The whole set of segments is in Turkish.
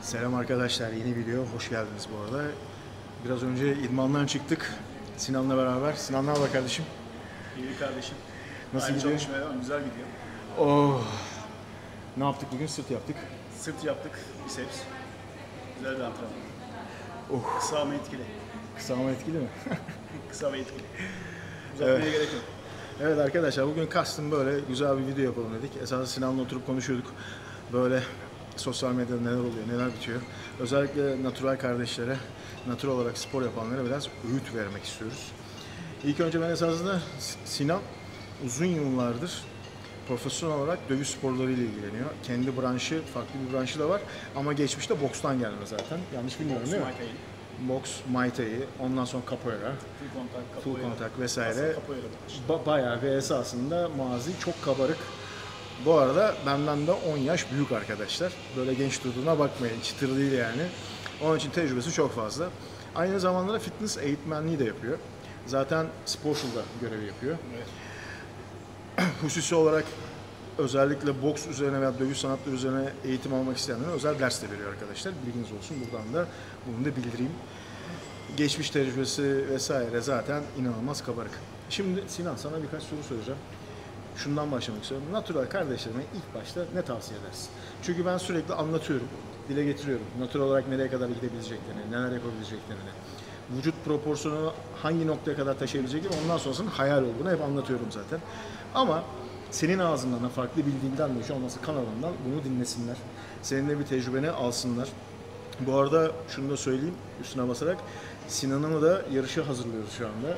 Selam arkadaşlar, yeni video, hoş geldiniz bu arada. Biraz önce idmandan çıktık Sinan'la beraber. Sinan ne haber kardeşim? İyi kardeşim. Nasıl Aynı gidiyor? çalışmaya devam. Güzel gidiyor. Oh. Ne yaptık bugün? Sırt yaptık. Sırt yaptık, biceps. Güzel bir antrenman. Oh. Kısa ama etkili. Kısa ama etkili mi? Kısa ve etkili. Uzatmaya gerek yok. Evet arkadaşlar, bugün kastım böyle güzel bir video yapalım dedik. Esasında Sinan'la oturup konuşuyorduk. Böyle sosyal medyada neler oluyor, neler bitiyor. Özellikle natural kardeşlere, natural olarak spor yapanlara biraz öğüt vermek istiyoruz. İlk önce ben esasında Sinan uzun yıllardır profesyonel olarak dövüş sporları ile ilgileniyor. Kendi branşı, farklı bir branşı da var ama geçmişte bokstan gelme zaten. Yanlış bilmiyorum değil mi? Muay Thai, Boks, Muay Thai, ondan sonra capoeira, full contact vesaire. Bayağı ve esasında mazi çok kabarık. Bu arada benden de 10 yaş büyük arkadaşlar. Böyle genç durduğuna bakmayın, çıtır değil yani. Onun için tecrübesi çok fazla. Aynı zamanda da fitness eğitmenliği de yapıyor. Zaten Sporschul'da görevi yapıyor. Evet. Hususi olarak özellikle boks üzerine veya dövüş sanatları üzerine eğitim almak isteyenlere özel ders de veriyor arkadaşlar. Bilginiz olsun, buradan da bunu da bildireyim. Geçmiş tecrübesi vesaire zaten inanılmaz kabarık. Şimdi Sinan, sana birkaç soru soracağım. Şundan başlamak istiyorum. Natural kardeşlerime ilk başta ne tavsiye edersin? Çünkü ben sürekli anlatıyorum, dile getiriyorum. Natural olarak nereye kadar gidebileceklerini, neler yapabileceklerini, vücut proporsiyonu hangi noktaya kadar taşıyabileceklerini, ondan sonrasının hayal olduğunu hep anlatıyorum zaten. Ama senin ağzından da farklı bildiğinden de şu olması kanalından bunu dinlesinler. Senin de bir tecrübeni alsınlar. Bu arada şunu da söyleyeyim üstüne basarak, Sinan'ı da yarışa hazırlıyoruz şu anda.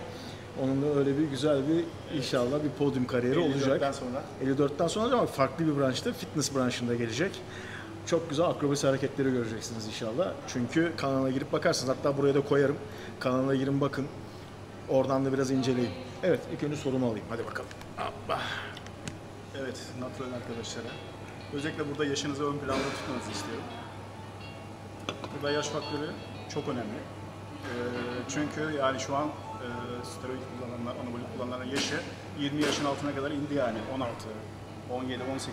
Onun da öyle bir güzel bir inşallah bir podyum kariyeri olacak. 54'ten sonra. 54'ten sonra ama farklı bir branşta, fitness branşında gelecek. Çok güzel akrobasi hareketleri göreceksiniz inşallah. Çünkü kanala girip bakarsınız. Hatta buraya da koyarım. Kanala girin bakın. Oradan da biraz inceleyin. Evet, ilk önce sorumu alayım. Hadi bakalım. Hoppa. Evet, natural arkadaşlara. Özellikle burada yaşınızı ön planda tutmanızı istiyorum. Burada yaş faktörü çok önemli. Çünkü yani şu an steroid kullananlar, anabolik kullananların yaşı 20 yaşın altına kadar indi yani. 16, 17, 18.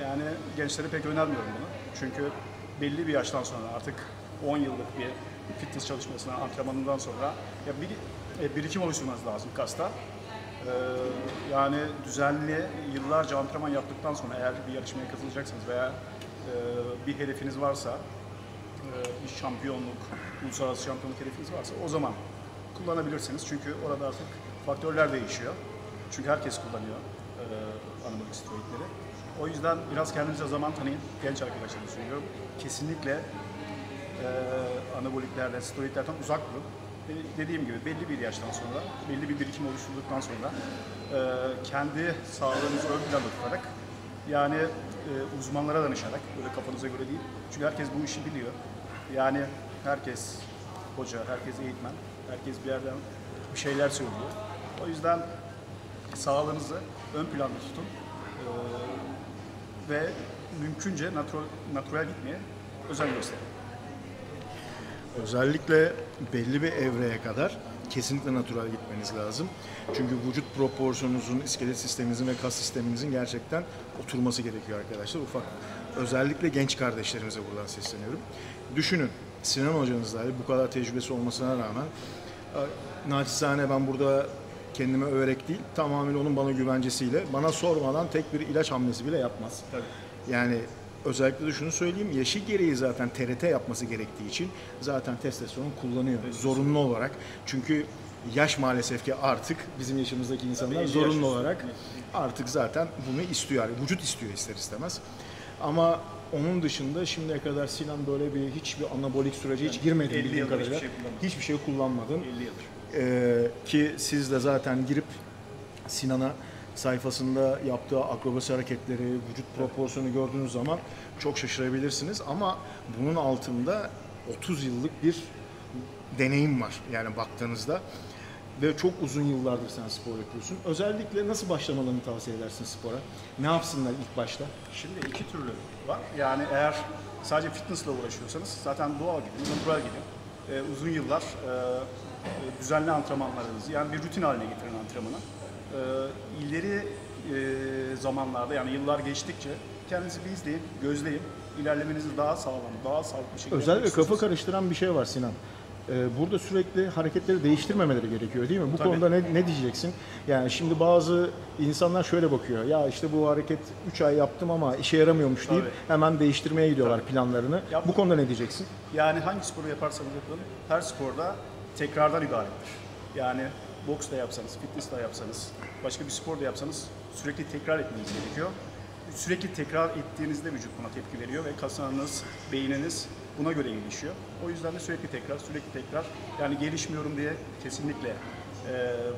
Yani gençlere pek önermiyorum bunu. Çünkü belli bir yaştan sonra artık 10 yıllık bir fitness çalışmasından, antrenmanından sonra ya bir birikim oluşturmanız lazım kasta. Yani düzenli yıllarca antrenman yaptıktan sonra eğer bir yarışmaya katılacaksanız veya bir hedefiniz varsa, bir şampiyonluk, uluslararası şampiyonluk hedefiniz varsa o zaman kullanabilirsiniz. Çünkü orada artık faktörler değişiyor. Çünkü herkes kullanıyor anabolik steroidleri. O yüzden biraz kendinize zaman tanıyın. Genç arkadaşlarıma söylüyorum. Kesinlikle anaboliklerden, steroidlerden uzak durun. Dediğim gibi belli bir yaştan sonra, belli bir birikim oluşturduktan sonra kendi sağlığınızı ön planda tutarak, yani uzmanlara danışarak, böyle kafanıza göre değil. Çünkü herkes bu işi biliyor. Yani herkes hoca, herkes eğitmen, herkes bir yerden bir şeyler söylüyor. O yüzden sağlığınızı ön planda tutun ve mümkünce natural gitmeye özen gösterin. Özellikle belli bir evreye kadar kesinlikle natural gitmeniz lazım. Çünkü vücut proporsiyonunuzun, iskelet sisteminizin ve kas sisteminizin gerçekten oturması gerekiyor arkadaşlar. Özellikle genç kardeşlerimize buradan sesleniyorum. Düşünün, Sinan hocanız dahi bu kadar tecrübesi olmasına rağmen naçizane ben burada kendime överek değil, tamamen onun bana güvencesiyle, bana sormadan tek bir ilaç hamlesi bile yapmaz. Tabii. Yani özellikle de şunu söyleyeyim, yaşı gereği zaten TRT yapması gerektiği için zaten testosteron kullanıyor zorunlu olarak. Çünkü yaş maalesef ki artık bizim yaşımızdaki insanlar zorunlu olarak artık zaten bunu istiyor. Yani vücut istiyor ister istemez. Ama onun dışında şimdiye kadar Sinan böyle hiçbir anabolik sürece hiç girmedi bildiğim kadarıyla. Hiçbir şey kullanmadın. 50 yıldır. Ki siz de zaten girip Sinan'a sayfasında yaptığı akrobasi hareketleri, vücut proporsiyonu gördüğünüz zaman çok şaşırabilirsiniz. Ama bunun altında 30 yıllık bir deneyim var yani baktığınızda. Ve çok uzun yıllardır sen spor yapıyorsun. Özellikle nasıl başlamalarını tavsiye edersin spora? Ne yapsınlar ilk başta? Şimdi iki türlü var. Yani eğer sadece fitnessla uğraşıyorsanız zaten doğal gidin, natural gidin. Uzun yıllar düzenli antrenmanlarınızı, yani bir rutin haline getirin antrenmanı. İleri zamanlarda, yani yıllar geçtikçe kendinizi bir izleyin, gözleyin. ilerlemenizi daha sağlam, daha sağlıklı bir şekilde Özellikle yapmak kafa istiyorsanız- karıştıran bir şey var Sinan. Burada sürekli hareketleri değiştirmemeleri gerekiyor değil mi? Bu Tabii. konuda ne diyeceksin? Yani şimdi bazı insanlar şöyle bakıyor. Ya işte bu hareket 3 ay yaptım ama işe yaramıyormuş deyip Tabii. hemen değiştirmeye gidiyorlar planlarını. Ya Bu konuda ne diyeceksin? Yani hangi sporu yaparsanız yapın, her sporda tekrardan ibarettir. Yani boks da yapsanız, fitness da yapsanız, başka bir spor da yapsanız sürekli tekrar etmeniz gerekiyor. Sürekli tekrar ettiğinizde vücut buna tepki veriyor ve kaslarınız, beyniniz buna göre gelişiyor. O yüzden de sürekli tekrar, yani gelişmiyorum diye kesinlikle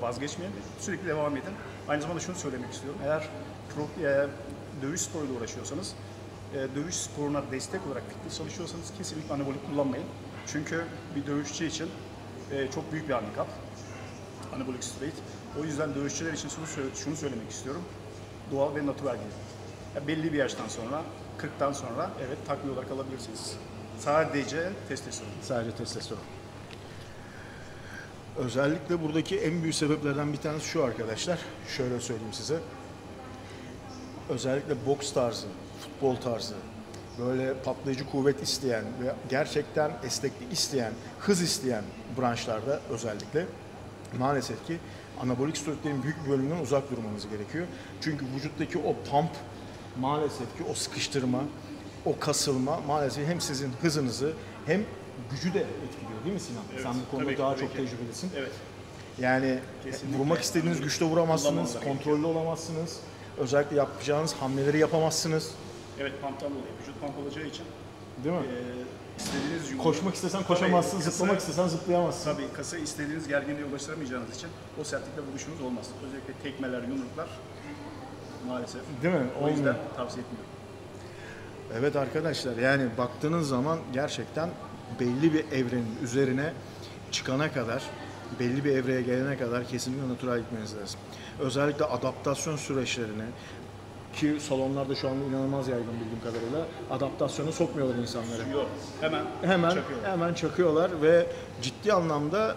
vazgeçmeyin, sürekli devam edin. Aynı zamanda şunu söylemek istiyorum, eğer dövüş sporuyla uğraşıyorsanız, dövüş sporuna destek olarak fitness çalışıyorsanız kesinlikle anabolik kullanmayın. Çünkü bir dövüşçü için çok büyük bir handikap. Anabolik steroid. O yüzden dövüşçüler için şunu söylemek istiyorum. Doğal ve natürel gidin. Belli bir yaştan sonra, 40'tan sonra evet takviye olarak alabilirsiniz. Sadece testosteron. Sadece testosteron. Özellikle buradaki en büyük sebeplerden bir tanesi şu arkadaşlar. Şöyle söyleyeyim size. Özellikle boks tarzı, futbol tarzı, böyle patlayıcı kuvvet isteyen ve gerçekten esneklik isteyen, hız isteyen branşlarda özellikle maalesef ki anabolik steroidlerin büyük bir bölümünden uzak durmanız gerekiyor. Çünkü vücuttaki o pump, maalesef ki o sıkıştırma, o kasılma maalesef hem sizin hızınızı hem gücü de etkiliyor değil mi Sinan? Evet, Sen bu konuda tabii ki, daha tabii çok ki. tecrübelisin. Evet. Yani Kesinlikle. vurmak istediğiniz güçte vuramazsınız, Kullanmamak kontrollü olamazsınız. Özellikle yapacağınız hamleleri yapamazsınız. Evet, pump'tan dolayı. Vücut pump olacağı için Değil mi? istediğiniz yumruğu... Koşmak istesen koşamazsın, Tabii, zıplamak istesen zıplayamazsın. Tabii kasa istediğiniz gerginliğe ulaştıramayacağınız için o sertlikle vuruşunuz olmaz. Özellikle tekmeler, yumruklar maalesef. Değil mi? O yüzden Olmuyor. tavsiye etmiyorum. Evet arkadaşlar, yani baktığınız zaman gerçekten belli bir evrenin üzerine çıkana kadar, belli bir evreye gelene kadar kesinlikle natural gitmeniz lazım. Özellikle adaptasyon süreçlerini, ki salonlarda şu anda inanılmaz yaygın bildiğim kadarıyla, adaptasyona sokmuyorlar insanları. Yok, hemen çakıyorlar. Hemen çakıyorlar ve ciddi anlamda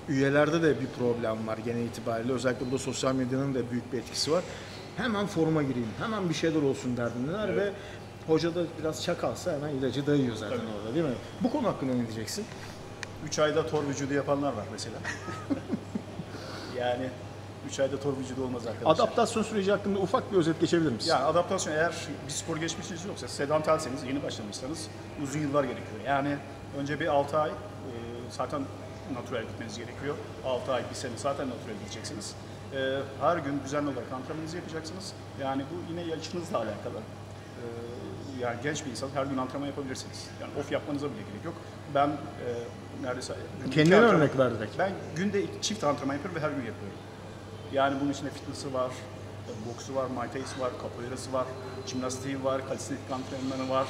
üyelerde de bir problem var genel itibariyle. Özellikle burada sosyal medyanın da büyük bir etkisi var. Hemen foruma gireyim, hemen bir şeyler olsun derdindeler ve hoca da biraz çakalsa hemen ilacı dayıyor zaten orada değil mi? Bu konu hakkında ne diyeceksin? 3 ayda tor vücudu yapanlar var mesela. Yani 3 ayda tor vücudu olmaz arkadaşlar. Adaptasyon süreci hakkında ufak bir özet geçebilir misin? Yani adaptasyon, eğer bir spor geçmişiniz yoksa, sedantalseniz, yeni başlamışsanız uzun yıllar gerekiyor. Yani önce bir 6 ay zaten natürel gitmeniz gerekiyor. 6 ay, 1 sene zaten natürel gideceksiniz. Her gün düzenli olarak antrenmanınızı yapacaksınız. Yani bu yine yaşınızla alakalı. Yani genç bir insan her gün antrenman yapabilirsiniz. Yani off yapmanıza bile gerek yok. Ben neredeyse... Kendine örnek ver direkt. Ben günde çift antrenman yapıyorum ve her gün yapıyorum. Yani bunun içinde fitness'ı var, boksu var, muay thai'si var, capoeira'sı var, jimnastiği var, kalistenik antrenmanı var,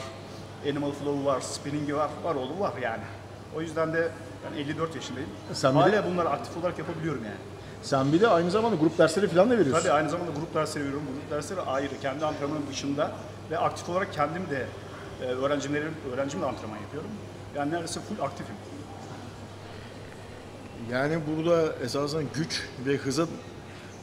animal flow'u var, spinning'i var, oğlu var yani. O yüzden de ben 54 yaşındayım. Sen bir Hala bunları aktif olarak yapabiliyorum yani. Sen bir de aynı zamanda grup dersleri falan da veriyorsun. Tabii aynı zamanda grup dersleri veriyorum. Grup dersleri ayrı, kendi antrenmanım dışında ve aktif olarak kendim de öğrencimle antrenman yapıyorum. Yani neredeyse full aktifim. Yani burada esasen güç ve hıza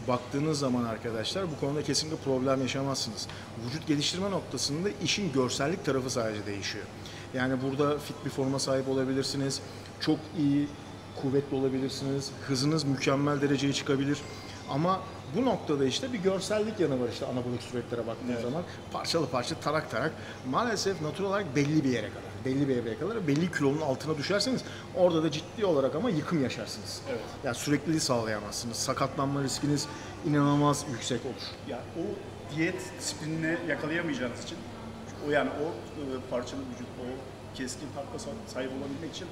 baktığınız zaman arkadaşlar bu konuda kesinlikle problem yaşamazsınız. Vücut geliştirme noktasında işin görsellik tarafı sadece değişiyor. Yani burada fit bir forma sahip olabilirsiniz, çok iyi, kuvvetli olabilirsiniz, hızınız mükemmel dereceye çıkabilir. Ama bu noktada işte bir görsellik yanı var işte anabolik steroidlere baktığınız zaman. Parçalı parça, tarak tarak. Maalesef natural olarak belli bir yere kadar, belli bir evreye kadar, belli kilonun altına düşerseniz orada da ciddi olarak ama yıkım yaşarsınız. Evet. Yani sürekliliği sağlayamazsınız. Sakatlanma riskiniz inanılmaz yüksek olur. Yani o diyet disiplinini yakalayamayacağınız için, o yani o parçalı vücut, o keskin hatla sahip olabilmek için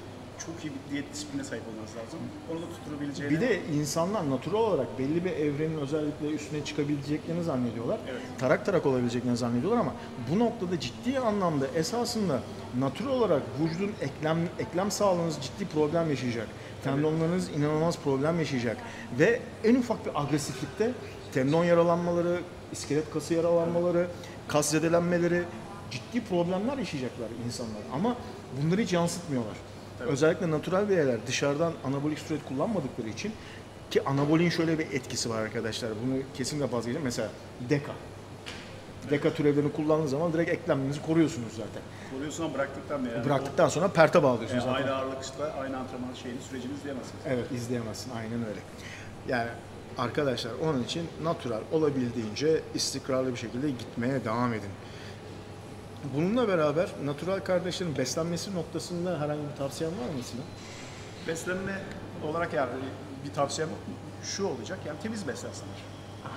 çok iyi bir diyet disipline sahip olmanız lazım. Onu da tutturabileceğini... Bir de insanlar natural olarak belli bir evrenin özellikle üstüne çıkabileceklerini zannediyorlar. Evet. Tarak tarak olabileceklerini zannediyorlar ama bu noktada ciddi anlamda esasında natural olarak vücudun eklem sağlığınız ciddi problem yaşayacak. Tendonlarınız inanılmaz problem yaşayacak. Ve en ufak bir agresiflikte tendon yaralanmaları, iskelet kası yaralanmaları, kas zedelenmeleri ciddi problemler yaşayacaklar insanlar. Ama bunları hiç yansıtmıyorlar. Tabii. Özellikle natural bireyler dışarıdan anabolik steroid kullanmadıkları için, ki anabolin şöyle bir etkisi var arkadaşlar. Bunu kesinlikle vazgeçin. Mesela Deka. Deka türevlerini kullandığınız zaman direkt eklemlerinizi koruyorsunuz zaten. Koruyorsun ama bıraktıktan mı yani? Bıraktıktan sonra perte bağlıyorsunuz zaten. Aynı ağırlıkta, aynı antrenman sürecini izleyemezsiniz. Evet, izleyemezsin. Aynen öyle. Yani arkadaşlar onun için natural olabildiğince istikrarlı bir şekilde gitmeye devam edin. Bununla beraber natural kardeşlerin beslenmesi noktasında herhangi bir tavsiyen var mı Sinan? Beslenme olarak yani bir tavsiyem şu olacak, yani temiz beslensinler.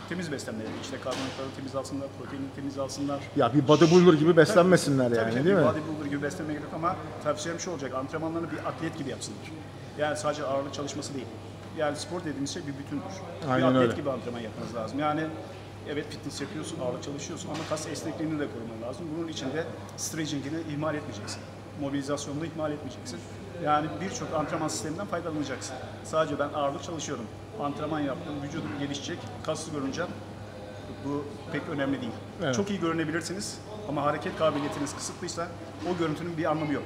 Temiz beslenmeleri, işte karbonhidratları temiz alsınlar, proteini temiz alsınlar. Ya bir bodybuilder gibi beslenmesinler yani, tabii, değil mi? Bodybuilder gibi beslenmeye gerek yok ama tavsiyem şu olacak, antrenmanlarını bir atlet gibi yapsınlar. Yani sadece ağırlık çalışması değil. Yani spor dediğimiz şey bir bütündür. Aynen bir atlet öyle. gibi antrenman yapmanız lazım. Yani evet fitness yapıyorsun, ağırlık çalışıyorsun ama kas esnekliğini de koruman lazım. Bunun için de stretching'ini ihmal etmeyeceksin. Mobilizasyonunu ihmal etmeyeceksin. Yani birçok antrenman sisteminden faydalanacaksın. Sadece ben ağırlık çalışıyorum, antrenman yaptım, vücudum gelişecek, kaslı görüneceğim. Bu pek önemli değil. Evet. Çok iyi görünebilirsiniz ama hareket kabiliyetiniz kısıtlıysa o görüntünün bir anlamı yok.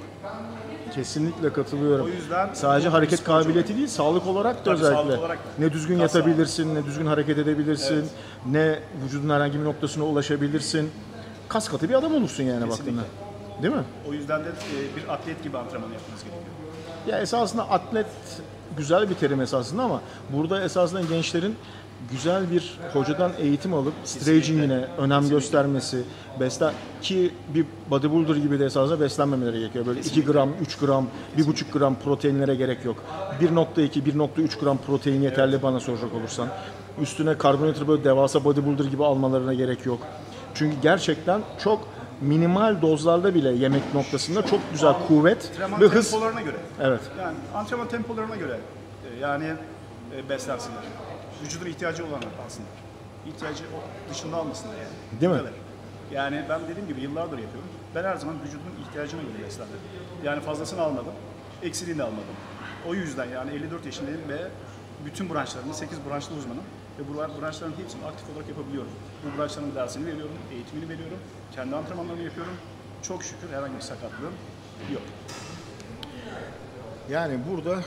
Kesinlikle katılıyorum. O yüzden sadece bu hareket sporcu kabiliyeti değil, sağlık olarak da Tabii, özellikle. sağlık olarak da. Ne düzgün Kas yatabilirsin, ne düzgün hareket edebilirsin, Evet. ne vücudun herhangi bir noktasına ulaşabilirsin. Kas katı bir adam olursun yani baktığında. Değil mi? O yüzden de bir atlet gibi antrenman yapmanız gerekiyor. Ya esasında atlet güzel bir terim esasında ama burada esasında gençlerin güzel bir hocadan eğitim alıp stretching'ine önem göstermesi, ki bir bodybuilder gibi de esasında beslenmemeleri gerekiyor. Böyle 2 gram, 3 gram, 1,5 gram proteinlere gerek yok. 1,2, 1,3 gram protein yeterli bana soracak olursan. Üstüne karbonhidratı böyle devasa bodybuilder gibi almalarına gerek yok. Çünkü gerçekten çok minimal dozlarda bile yemek noktasında çok güzel kuvvet Antrenman ve hız. tempolarına göre. Evet. Yani antrenman tempolarına göre yani beslensinler. Vücudun ihtiyacı olanı alsınlar. İhtiyacı dışında almasınlar yani. Değil Bu mi? kadar. Yani ben dediğim gibi yıllardır yapıyorum. Ben her zaman vücudun ihtiyacına göre beslendim. Yani fazlasını almadım, eksiliğini de almadım. O yüzden yani 54 yaşındayım ve bütün branşlarımın 8 branşlı uzmanım. Ve bu branşların hepsini aktif olarak yapabiliyorum. Bu branşların dersini veriyorum, eğitimini veriyorum, kendi antrenmanlarımı yapıyorum. Çok şükür herhangi bir sakatlığım yok. Yani burada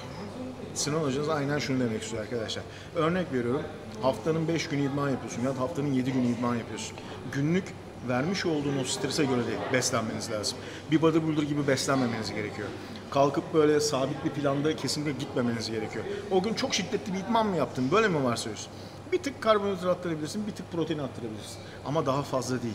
Sinan hocanız aynen şunu demek istiyor arkadaşlar. Örnek veriyorum, haftanın 5 günü idman yapıyorsun ya da haftanın 7 günü idman yapıyorsun. Günlük vermiş olduğun o strese göre değil, beslenmeniz lazım. Bir bodybuilder gibi beslenmemeniz gerekiyor. Kalkıp böyle sabit bir planda kesinlikle gitmemeniz gerekiyor. O gün çok şiddetli bir idman mı yaptın, böyle mi varsayıyorsun? Bir tık karbonhidrat arttırabilirsin, bir tık protein arttırabilirsin. Ama daha fazla değil.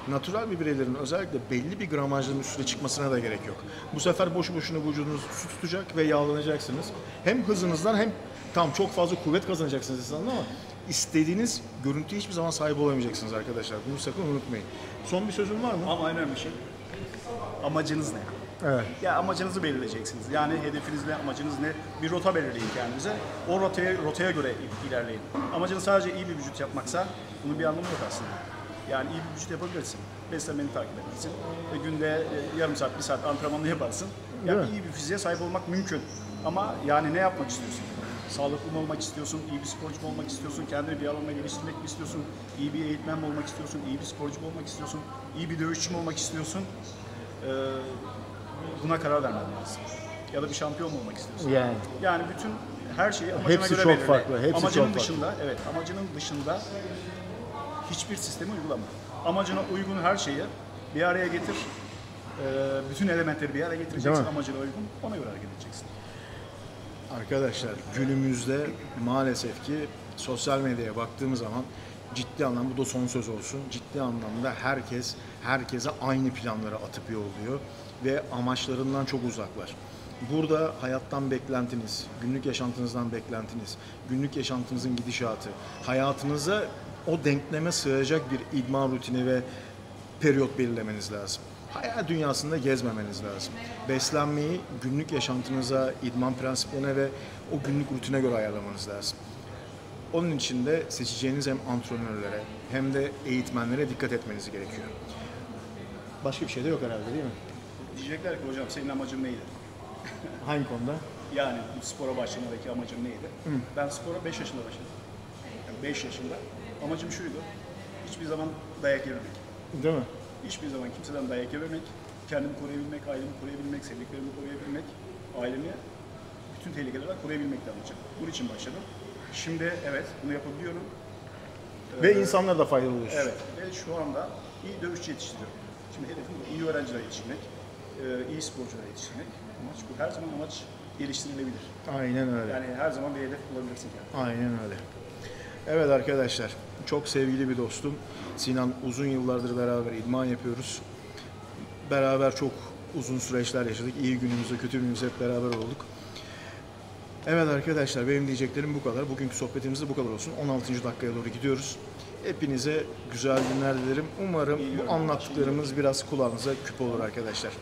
Natural bir bireylerin özellikle belli bir gramajların üstüne çıkmasına da gerek yok. Bu sefer boşu boşuna vücudunuz su tutacak ve yağlanacaksınız. Hem hızınızdan hem tam çok fazla kuvvet kazanacaksınız aslında ama istediğiniz görüntüye hiçbir zaman sahip olamayacaksınız arkadaşlar. Bunu sakın unutmayın. Son bir sözün var mı? Ama en önemli şey, amacınız ne? Evet. Ya amacınızı belirleyeceksiniz. Yani hedefiniz ne, amacınız ne? Bir rota belirleyin kendinize. O rotaya göre ilerleyin. Amacınız sadece iyi bir vücut yapmaksa bunun bir anlamı yok aslında. Yani iyi bir vücut yapabilirsin. Beslenmeni takip edersin. Ve günde yarım saat, bir saat antrenmanını yaparsın. Yani iyi bir fiziğe sahip olmak mümkün. Ama yani ne yapmak istiyorsun? Sağlıklı mı olmak istiyorsun? İyi bir sporcu mu olmak istiyorsun? Kendini bir alanda geliştirmek mi istiyorsun? İyi bir eğitmen mi olmak istiyorsun? İyi bir sporcu mu olmak istiyorsun? İyi bir dövüşçü mü olmak istiyorsun? Buna karar vermen lazım. Ya da bir şampiyon mu olmak istiyorsun? Yani bütün her şeyi amacına Hepsi göre çok belirle. farklı, hepsi amacının çok farklı. dışında, evet, amacının dışında hiçbir sistemi uygulama. Amacına uygun her şeyi bir araya getir. Bütün elementleri bir araya getireceksin, Değil mi? amacına uygun. Ona göre hareket edeceksin. Arkadaşlar günümüzde maalesef ki sosyal medyaya baktığımız zaman ciddi anlamda bu da son söz olsun. Ciddi anlamda herkese aynı planları atıp yolluyor ve amaçlarından çok uzaklar. Burada hayattan beklentiniz, günlük yaşantınızdan beklentiniz, günlük yaşantınızın gidişatı, hayatınıza o denkleme sığacak bir idman rutini ve periyot belirlemeniz lazım. Hayal dünyasında gezmemeniz lazım. Beslenmeyi günlük yaşantınıza, idman prensiplerine ve o günlük rutine göre ayarlamanız lazım. Onun için de seçeceğiniz hem antrenörlere hem de eğitmenlere dikkat etmeniz gerekiyor. Başka bir şey de yok herhalde değil mi? Diyecekler ki hocam senin amacın neydi? Hangi konuda? Yani bu spora başlamadaki amacın neydi? Ben spora 5 yaşında başladım. Yani 5 yaşında. Amacım şuydu. Hiçbir zaman dayak yememek. Değil mi? Hiçbir zaman kimseden dayak yememek, kendimi koruyabilmek, ailemi koruyabilmek, sevdiklerimi koruyabilmek, ailemi bütün tehlikelerden koruyabilmekten amacım. Bunun için başladım. Şimdi evet bunu yapabiliyorum. Ve insanlara da faydalı oluyorsun. Evet. Ve şu anda iyi dövüşçü yetiştiriyorum. Şimdi hedefim bu. İyi öğrenciler yetiştirmek, iyi sporcular yetiştirmek. Amaç bu. Her zaman amaç geliştirilebilir. Aynen öyle. Yani her zaman bir hedef bulabilirsin kendine. Aynen öyle. Evet arkadaşlar, çok sevgili bir dostum. Sinan, uzun yıllardır beraber idman yapıyoruz. Beraber çok uzun süreçler yaşadık. İyi günümüzde, kötü günümüzde hep beraber olduk. Evet arkadaşlar, benim diyeceklerim bu kadar. Bugünkü sohbetimiz de bu kadar olsun. 16. dakikaya doğru gidiyoruz. Hepinize güzel günler dilerim. Umarım bu anlattıklarımız biraz kulağınıza küpe olur arkadaşlar.